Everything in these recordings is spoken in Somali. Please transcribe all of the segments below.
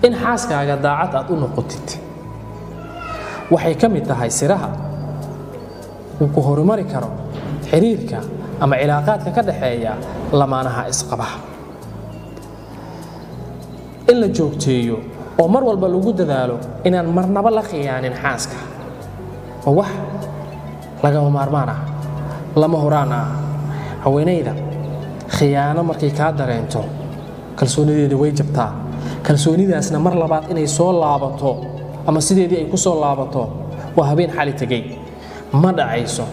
in xaaskaaga daacad aad u noqotid waxay ka mid tahay siraha uu ku horumari karo xiriirka ama cilaaqaadka ka dhaxeeya lamaanaha isqabaha in la joogteeyo oo mar walba lagu dadaalo inaan marnaba la khiyaanin xaaska oo wax laga maarmaan ah lama huraan ah haweeneyda khiyaano markay ka dareento kalsoonideeda way jabtaa kalsoonidaasna mar labaad inay soo laabato ama sideedii ay ku soo laabato waa habeen xali tagay ma dhacayso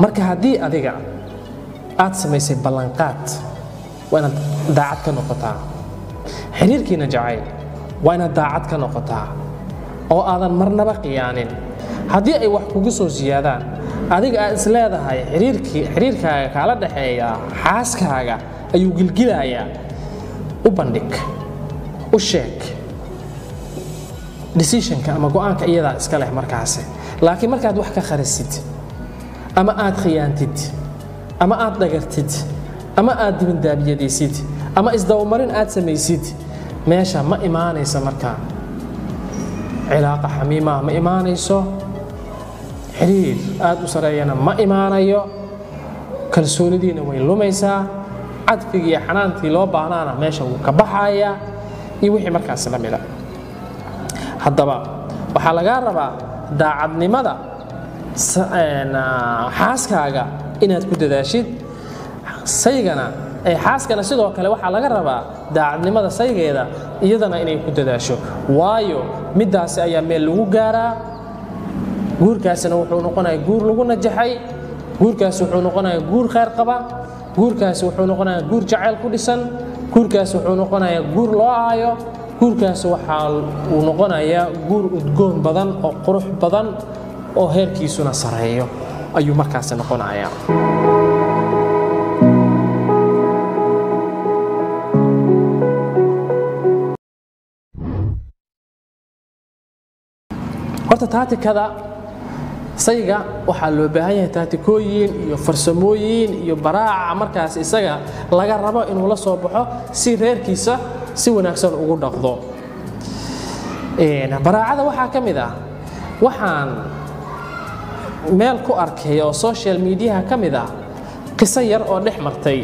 marka haddii adiga aad samaysay ballanqaad waa inaad daacad ka noqotaa xiriirkiina jacayl waa inaad daacad ka noqotaa oo aadan marnaba khiyaanin haddii ay wax kugu soo siyaadaan adiga aad is leedahay xiriirkaaga kala dhaxeeya xaaskaaga ayuu gilgilayaa u bandhig u sheeg decisionka ama go'aanka iyadaa iska leh markaasi laakiin markaad wax ka kharisid ama aad khiyaantid ama aad dhagartid ama aad dibindaabiyadaysid ama isdabamarin aad samaysid meesha ma imaanayso markaa cilaaqa xamiimaha ma imaanayso xiriir aad u sareeyana ma imaanayo kalsoonidiina way lumaysaa cadfigii iyo xanaantii loo baahnaana meesha wuu ka baxayaa iyo wixii markaas la mida haddaba waxaa lagaa rabaa daacadnimada xaaskaaga inaad ku dadaashid saygana xaaskana sidoo kale waxaa laga rabaa daacadnimada saygeeda iyadana inay ku dadaasho waayo midaasi ayaa meel lagu gaaraa guurkaasina wuxuu noqonayaa guur lagu najaxay guurkaasi wuxuu noqonayaa guur khayr qaba guurkaasi wuxuu noqonayaa guur jacayl ku dhisan guurkaasi wuxuu noqonayaa guur loo aayo guurkaasi waxaa uu noqonayaa guur udgoon badan oo qurux badan oo heerkiisuna sareeyo ayuu markaasi noqonayaa horta taatikada sayga waxaa loo baahan yahay taatikooyin iyo farsamooyin iyo baraaca markaas isaga laga rabo inuu la soo baxo si reerkiisa si wanaagsan ugu dhaqdo baraacada waxaa ka mid ah waxaan meel ku arkay oo social media ka mid ah qiso yar oo dhex martay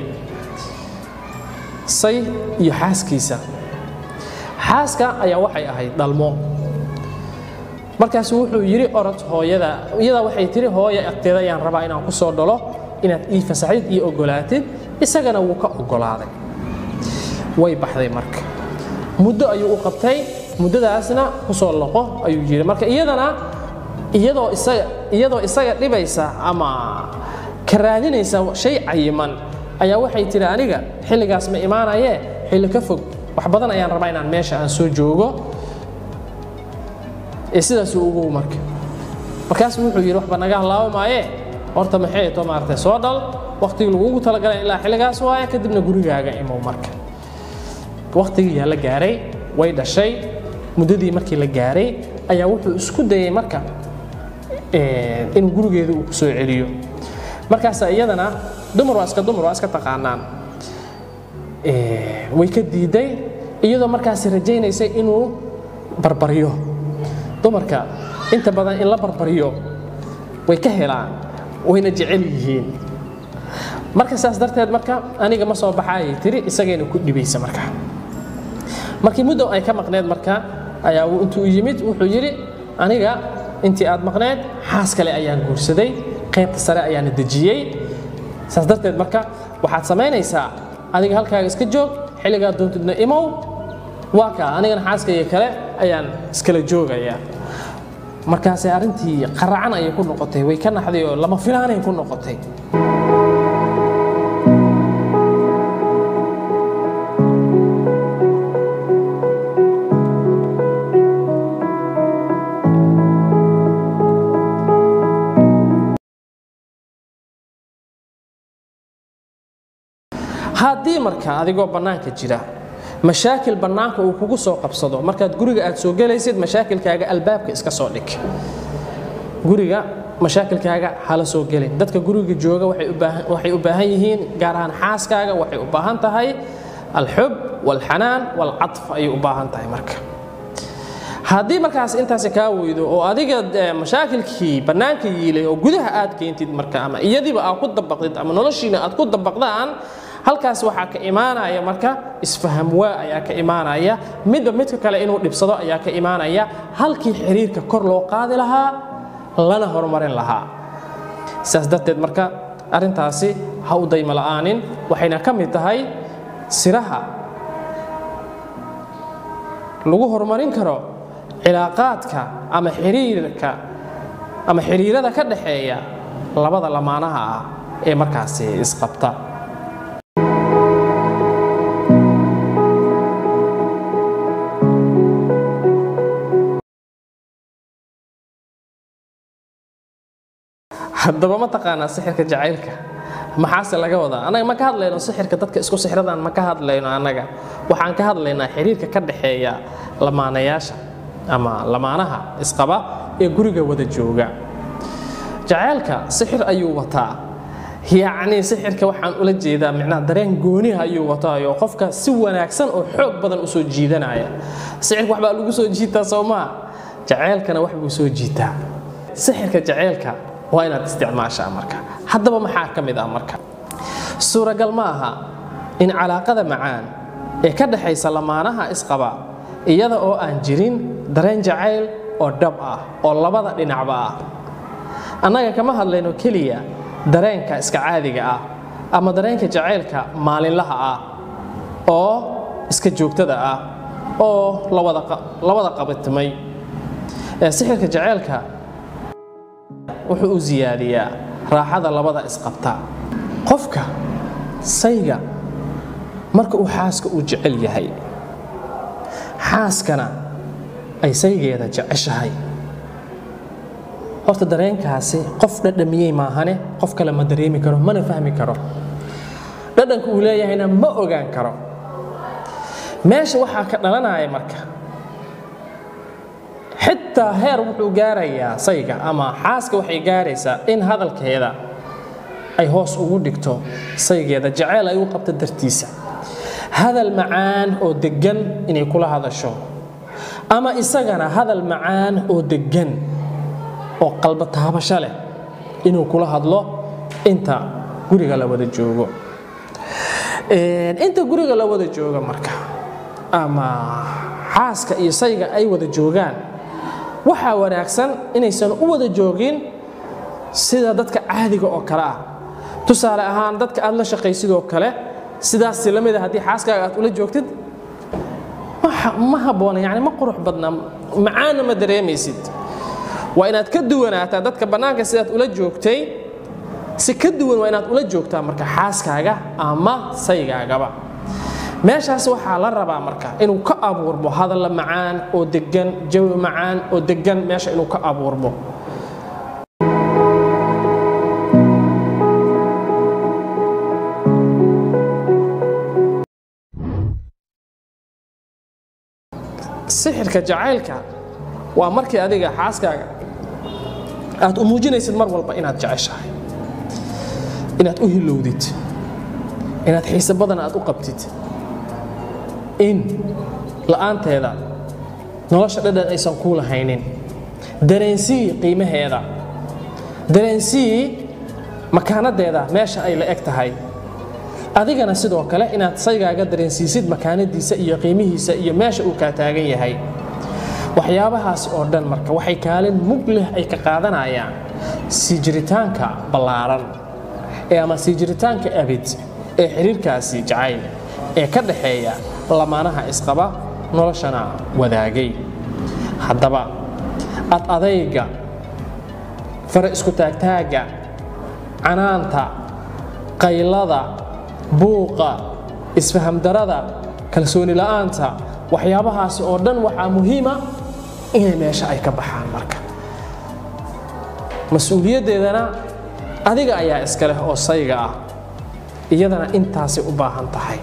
say iyo xaaskiisa xaaska ayaa waxay ahayd dhalmo markaas wuxuu yiri orod hooyada waxay tiri hooyo agteeda ayaan rabaa inaan ku soo dhalo inaad ii fasaxid ii ogolaatid isagana wuu ka ogolaaday way baxday marka muddo ayuu u qabtay muddadaasna ku soo loqo ayuu yiri marka iyadoo isaga dhibaysa ama ka raadinaysa shay cayiman ayaa waxay tiri aniga xilligaas ma imaanaye xilli ka fog wax badan ayaan rabaa inaan meesha aan soo joogo sidaas ugu markaas wuxuu yiri waxba naga halaaw maaye horta maxay to maartay soo dhal waqtiga lagu talagalay ilaa xilligaas waaye kadibna gurigaaga imow marka waqtigii la gaaray way dhashay muddadii markii la gaaray ayaa wuxuu isku dayay marka in gurigeedu uu soo celiyo markaas iyadana dumar waa iska taqaanaan way ka diiday iyadoo markaas rajaynaysay inuu barbariyo dumarka inta badan in la barbariyo way ka helaan wayna jecel yihiin marka saas darteed marka aniga ma soo baxay tiri isagayna ku dhibaysa markii muddo ay ka maqneed marka ayaa uu intuu yimid wuxuu yiri aniga intii aad maqneed xaas kale ayaan guursaday qaybta sare ayaan dejiyay saas darteed marka waxaad sameynaysaa adiga halkaaga iska joog xilliga doontidna imow waa ka anigana xaaskayga kale ayaan iskala joogayaa markaas arintii qaracan ay ku noqotay way ka naxday oo lama filaanay ku noqotay haddii marka adigoo bannaanka jira mashaakil bannaanka uu kugu soo qabsado markaad guriga aad soo galaysid mashaakilkaaga albaabka iska soo dhig guriga mashaakilkaaga hala soo galin dadka guriga jooga waxay u baahan yihiin gaar ahaan xaaskaaga waxay u baahan tahay alxub walxanaan walcatf ayay u baahan tahay marka haddii markaas intaasi kaa weydo oo adiga mashaakilkii bannaanka yiilay oo gudaha aad keentid marka ama iyadiiba aad ku dabaqdid ama noloshiina aad ku dabaqdaan halkaas waxaa ka imaanaya marka isfaham waa ayaa ka imaanaya midka kale inuu dhibsado ayaa ka imaanaya halkii xiriirka kor loo qaadi lahaa lana horumarin lahaa sidaas darteed marka arrintaasi ha u daymo la'aanin waxayna ka mid tahay siraha lagu horumarin karo cilaaqaadka ama xiriirada ka dhaxeeya labada lamaanaha ah ee markaasi isqabta haddaba ma taqaanaa sixirka jacaylka maxaase laga wadaa anaga ma ka hadlayno sixirka dadka isku sixradaan ma ka hadlayno anaga waxaan ka hadlaynaa xiriirka ka dhaxeeya lamaanayaasha ama lamaanaha isqaba ee guriga wada jooga jacaylka sixir ayuu wataa yacni sixirka waxaan ula jeedaa micnaha dareen gooniha ayuu wataayo qofka si wanaagsan oo xoog badan u soo jiidanaya sixirka waxbaa lagu soo jiitaa soomaa jacaylkana wax buu soo jiitaa sixirka jacaylka waa inaad isticmaashaa marka haddaba maxaa ka mid ah marka suuragal ma aha in calaaqada macaan ee ka dhaxaysa lamaanaha isqaba iyada oo aan jirin dareen jacayl oo dhab ah oo labada dhinacba ah annaga kama hadlayno keliya dareenka iska caadiga ah ama dareenka jacaylka maalinlaha ah oo iska joogtada ah oo labada qabatimay sixirka jacaylka wuxuu u ziyaadiyaa raaxada labada isqabta qofka sayga marka uu xaaska u jecel yahay xaaskana ay saygeeda jeceshahay horta dareenkaasi qof dhadhamiyey maahane qof kale ma dareemi karo mana fahmi karo dhadhanka uu leeyahayna ma ogaan karo meesha waxaa ka dhalanaya marka xitaa heer wuxuu gaarayaa sayga ama xaaska waxay gaaraysaa in hadalkeeda ay hoos ugu dhigto saygeeda jacayl ay u qabto dartiisa hadal macaan oo deggan inay kula hadasho ama isagana hadal macaan oo deggan oo qalba taabasho leh inuu kula hadlo inta guriga la wada joogo inta guriga la wada joogo marka ama xaaska iyo sayga ay wada joogaan waxaa wanaagsan inaysan u wada joogin sida dadka caadiga oo kale ah tusaale ahaan dadka aad la shaqaysid oo kale sidaas la mid ah haddii xaaskaaga aad ula joogtid ma habboona yani ma qurux badna macaana ma dareemaysid waa inaad ka duwanaataa dadka bannaanka sidaad ula joogtay si ka duwan waa inaad ula joogtaa marka xaaskaaga ama saygaagaba meeshaas waxaa la rabaa marka inuu ka abuurmo hadal macaan oo deggan jawi macaan oo deggan meesha inuu ka abuurmo sixirka jacaylka waa markii adiga xaaskaaga aad u muujinaysid mar walba inaad jeceshahay inaad u hilowdid inaad xiise badan aad u qabtid in la'aanteeda nolosha dhadhan aysan kuu lahaynin dareensii qiimaheeda dareensii makaanadeeda meesha ay la eg tahay adigana sidoo kale inaad saygaaga dareensiisid makaanadiisa iyo qiimihiisa iyo meesha uu kaa taagan yahay waxyaabahaasi oo dhan marka waxay kaalin mug leh ay ka qaadanayaan sii jiritaanka ballaaran ama sii jiritaanka abid ee xiriirkaasi jacayl ee ka dhaxeeya lamaanaha isqaba noloshana wadaagay haddaba ad adayga fara isku taagtaaga canaanta qaylada buuqa isfaham darada kalsooni la'aanta waxyaabahaasi oo dhan waxaa muhiima inay meesha ay ka baxaan marka mas'uuliyaddeedana adiga ayaa iska leh oo sayga ah iyadana intaasay u baahan tahay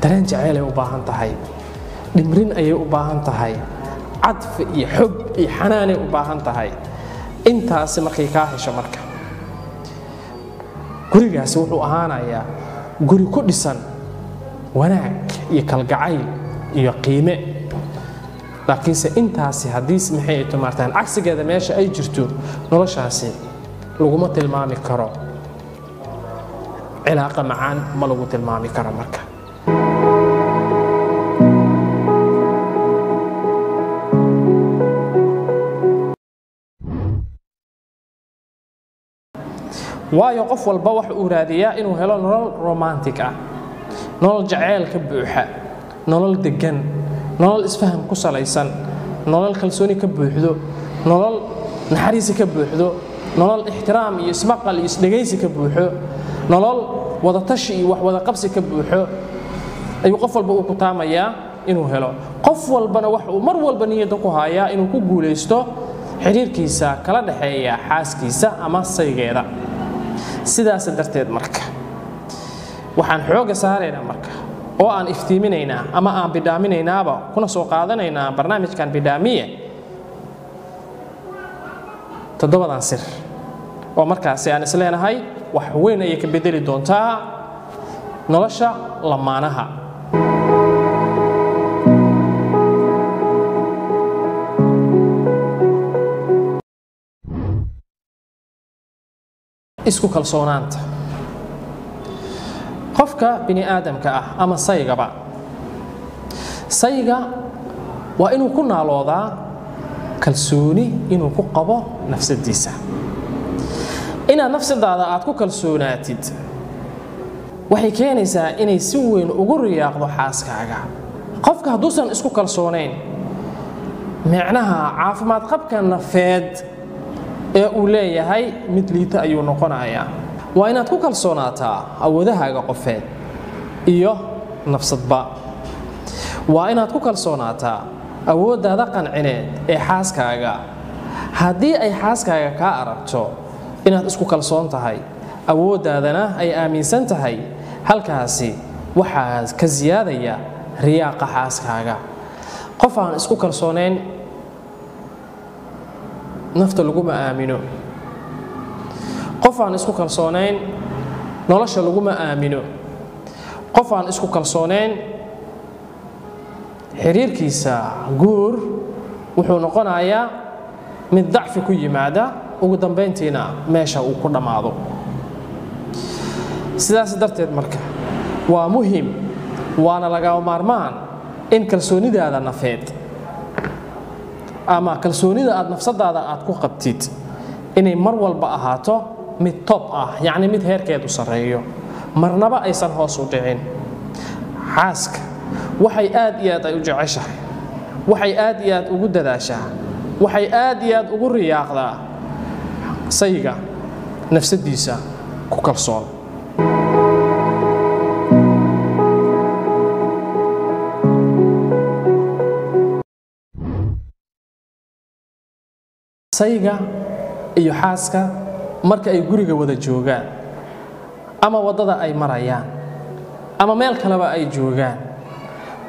dareen jaceylay u baahan tahay dhimrin ayay u baahan tahay cadfi iyo xub iyo xanaanay u baahan tahay intaasi markay kaa hesho marka gurigaasi wuxuu ahaanayaa guri ku dhisan wanaag iyo kalgacayl iyo qiime laakiinse intaasi haddii maxay ay tumaartaan cagsigeeda meesha ay jirto noloshaasi laguma tilmaami karo cilaaqa macaan ma lagu tilmaami karo marka waayo qof walba waxa uu raadiyaa inuu helo nolol romantic ah nolol jacayl ka buuxa nolol degan nolol isfaham ku salaysan nolol kalsooni ka buuxdo nolol naxariis ka buuxdo nolol ixtiraam iyo ismaqal iyo isdhagaysi ka buuxo nolol wada tashi iyo wax wada qabsi ka buuxo ayuu qof walba uu ku taamayaa inuu helo qof walbana waxa uu mar walba niyada ku hayaa inuu ku guuleysto xiriirkiisa kala dhaxeeya xaaskiisa ama saygeeda sidaas darteed marka waxaan xooga saaraynaa marka oo aan iftiiminaynaa ama aan bidhaaminaynaaba kuna soo qaadanaynaa barnaamijkan bidhaamiye toddobadan sir oo markaasi aan isleenahay wax weyn ayay ka bedeli doontaa nolosha lamaanaha isku kalsoonaanta qofka bini aadamka ah ama saygaba sayga waa inuu ku naaloodaa kalsooni inuu ku qabo nafsadiisa inaad nafsadaada aad ku kalsoonaatid waxay keenaysaa inay si weyn ugu riyaaqdo xaaskaaga qofka hadduusan isku kalsoonayn micnaha caafimaad qabka nafeed ee uu leeyahay mid liita ayuu noqonayaa waa inaad ku kalsoonaataa awoodahaaga qofeed iyo nafsadba waa inaad ku kalsoonaataa awooddaada qancineed ee xaaskaaga haddii ay xaaskaaga kaa aragto inaad isku kalsoon tahay awooddaadana ay aaminsan tahay halkaasi waxaa ka siyaadaya riyaaqa xaaskaaga qof aan isku kalsoonayn nafta laguma aamino qof aan isku kalsoonayn nolosha laguma aamino qof aan isku kalsoonayn xiriirkiisa guur wuxuu noqonayaa mid dacfi ku yimaada ugu dambeyntiina meesha uu ku dhammaado sidaas darteed marka waa muhiim waana laga maarmaan in kalsoonidaada nafeed ama kalsoonida aad nafsadaada aad ku qabtid inay mar walba ahaato mid top ah yacni mid heerkeedu sareeyo marnaba aysan hoos u dhicin xaaska waxay aad iyo aad ay u jeceshahay waxay aad iyo aad ugu dadaashaa waxay aad iyo aad ugu riyaaqdaa sayga nafsadiisa ku kalsoon sayga iyo xaaska marka ay guriga wada joogaan ama wadada ay marayaan ama meel kaleba ay joogaan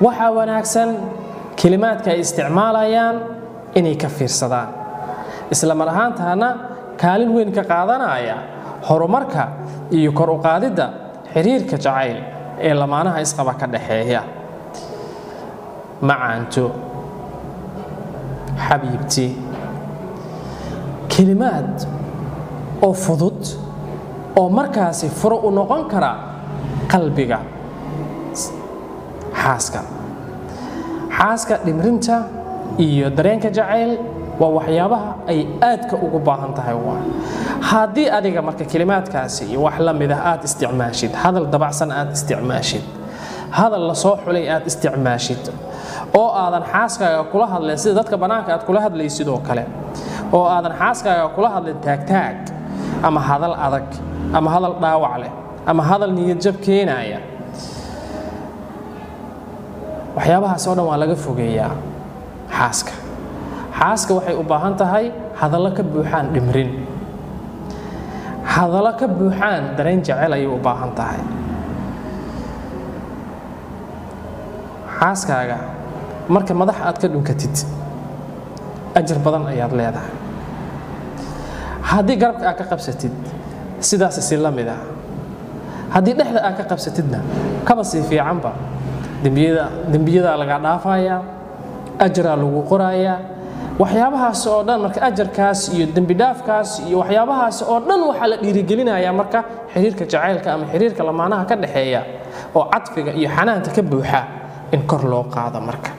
waxa wanaagsan kalimaadka ay isticmaalayaan inay ka fiirsadaan isla mar ahaantaana kaalin weyn ka qaadanaya horumarka iyo kor u qaadida xiriirka jacayl ee lamaanaha isqaba ka dhaxeeya macaanto xabiibti kalimaad oo fudud oo markaasi furo u noqon kara qalbiga xaaska dhimrinta iyo dareenka jacayl waa waxyaabaha ay aadka ugu baahan tahay haddii adiga marka kalimaadkaasi iyo wax la mid ah aad isticmaashid hadal dabacsan aad isticmaashid hadal la soo xulay aad isticmaashid oo aadan xaaskaaga kula hadleen sida dadka banaanka aad kula hadlaysid oo kale oo aadan xaaskaaga kula hadlin taagtaag ama hadal adag ama hadal dhaawac leh ama hadal niyad jab keenaya waxyaabahaas oo dhan waa laga fogeeyaa xaaska waxay u baahan tahay hadallo ka buuxaan dhimrin hadallo ka buuxaan dareen jecel ayay u baahan tahay xaaskaaga marka madax aad ka dhunkatid ajar badan ayaad leedahay haddii garabka aad ka qabsatid sidaas si la mid ah haddii dhexda aad ka qabsatidna kaba sii fiicanba dembiyada laga dhaafaya ajra lagu qoraya waxyaabahaas oo dhan marka ajarkaas iyo dembi dhaafkaas iyo waxyaabahaas oo dhan waxa la dhiirigelinaya marka xiriirka jacaylka ama xiriirka lamaanaha ka dhaxeeya oo cadfiga iyo xanaanta ka buuxa in kor loo qaado marka